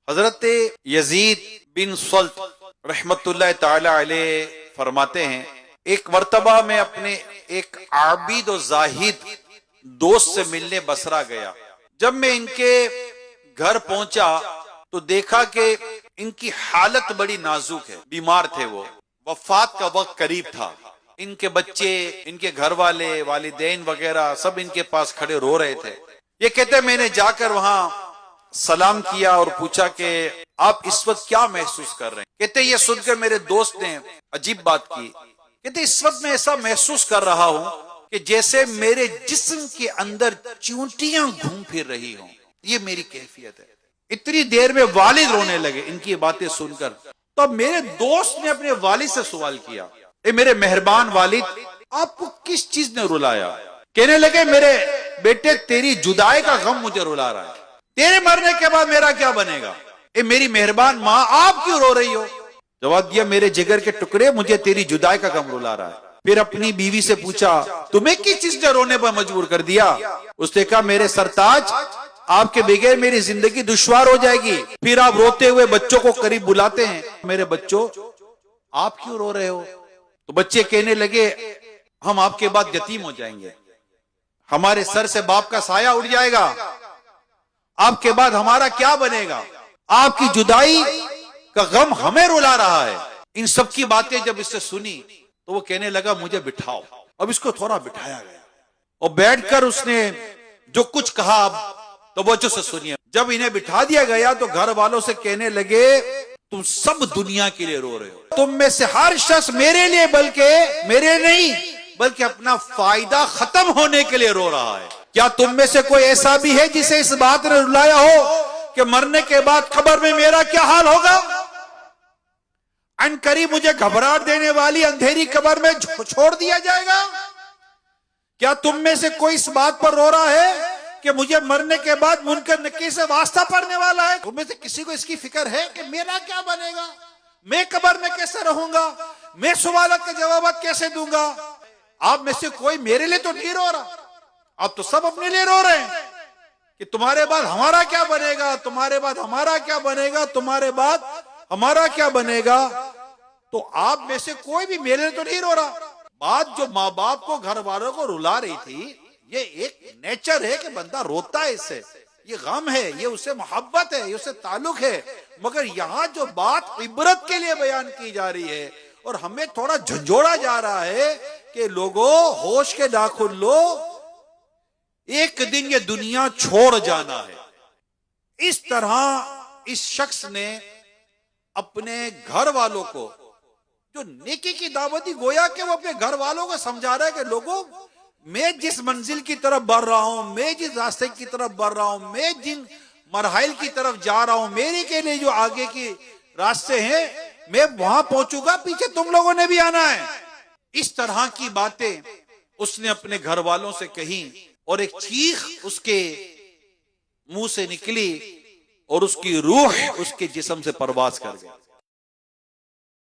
हजरत Yazid बिन सल्त रहमतुल्लाह ताला अलैह फरमाते हैं, एक मर्तबा में अपने एक आबिद और जाहिद दोस्त से मिलने बसरा गया। जब मैं इनके घर पहुंचा तो देखा कि इनकी हालत बड़ी नाजुक है, बीमार थे, वो वफात का वक्त करीब था। इनके बच्चे, इनके घर वाले, वालिदैन वगैरह सब इनके पास खड़े रो रहे थे। ये कहते मैंने जाकर वहां सलाम किया और पूछा कि आप इस वक्त क्या महसूस कर रहे हैं। कहते ये सुनकर मेरे दोस्त ने अजीब बात की। कहते इस वक्त मैं ऐसा महसूस कर रहा हूं कि जैसे मेरे जिस्म के अंदर चींटियां घूम फिर रही हों, ये मेरी कैफियत है। इतनी देर में वालिद रोने लगे इनकी बातें सुनकर। तो अब मेरे दोस्त ने अपने वालिद से सवाल किया, ए मेरे मेहरबान वालिद, आपको किस चीज ने रुलाया? कहने लगे मेरे बेटे तेरी जुदाई का गम मुझे रुला रहा है, तेरे मरने के बाद मेरा क्या बनेगा? ए मेरी मेहरबान माँ, आप क्यों रो रही हो? जवाब दिया, मेरे जिगर के टुकड़े, मुझे तेरी जुदाई का गम रुला रहा है। फिर अपनी बीवी से पूछा, तुम्हें किस चीज ने रोने पर मजबूर कर दिया? उसने कहा, मेरे सरताज, आपके बगैर मेरी जिंदगी दुश्वार हो जाएगी। फिर आप रोते हुए बच्चों को करीब बुलाते हैं, मेरे बच्चों आप क्यों रो रहे हो? तो बच्चे कहने लगे, हम आपके बाद यतीम हो जाएंगे, हमारे सर से बाप का साया उड़ जाएगा, आपके बाद हमारा क्या बनेगा? आपकी जुदाई का गम हमें रुला रहा है। इन सब की बातें जब इससे सुनी तो वो कहने लगा, मुझे बिठाओ। अब इसको थोड़ा बिठाया गया और बैठकर उसने जो कुछ कहा तो वो जो से सुनिए। जब इन्हें बिठा दिया गया तो घर वालों से कहने लगे, तुम सब दुनिया के लिए रो रहे हो, तुम में से हर शख्स मेरे लिए, बल्कि मेरे नहीं बल्कि अपना फायदा खत्म होने के लिए रो रहा है। क्या तुम में से कोई ऐसा भी है जिसे इस बात ने रुलाया हो कि मरने के बाद कब्र में मेरा क्या हाल होगा? अनकरीब मुझे घबराहट देने वाली अंधेरी कब्र में छोड़ दिया जाएगा। क्या तुम में से कोई इस बात पर रो रहा है कि मुझे मरने के बाद मुनकर नकीर से वास्ता पड़ने वाला है? तुम में से किसी को इसकी फिक्र है कि मेरा क्या बनेगा, मैं कब्र में कैसे रहूंगा, मैं सवालत के जवाब कैसे दूंगा? आप में से कोई मेरे लिए तो नहीं रो रहा, आप तो सब अपने लिए रो रहे हैं कि तुम्हारे बाद हमारा क्या बनेगा, तुम्हारे बाद हमारा क्या बनेगा, तुम्हारे बाद हमारा क्या बनेगा। तो आप में से कोई भी मेरे लिए तो नहीं रो रहा। बात जो माँ बाप को, घर वालों को रुला रही थी, ये एक नेचर है कि बंदा रोता है, इससे ये गम है, ये उससे मोहब्बत है, ये उससे ताल्लुक है। मगर यहाँ जो बात इबरत के लिए बयान की जा रही है और हमें थोड़ा झंझोड़ा जा रहा है कि लोगों होश के नाखुन लो, एक दिन ये दुनिया छोड़ जाना है। इस तरह इस शख्स ने अपने घर वालों को जो नेकी की दावत दी, गोया कि वो अपने घर वालों को समझा रहा है कि लोगों, मैं जिस मंजिल की तरफ बढ़ रहा हूं, मैं जिस रास्ते की तरफ बढ़ रहा हूं, मैं जिन मरहल की तरफ जा रहा हूं, मेरे के लिए जो आगे के रास्ते हैं, मैं वहां पहुंचूंगा, पीछे तुम लोगों ने भी आना है। इस तरह की बातें उसने अपने घर वालों से कही और एक चीख उसके मुंह से निकली और उसकी रूह उसके जिस्म से परवाज कर गई।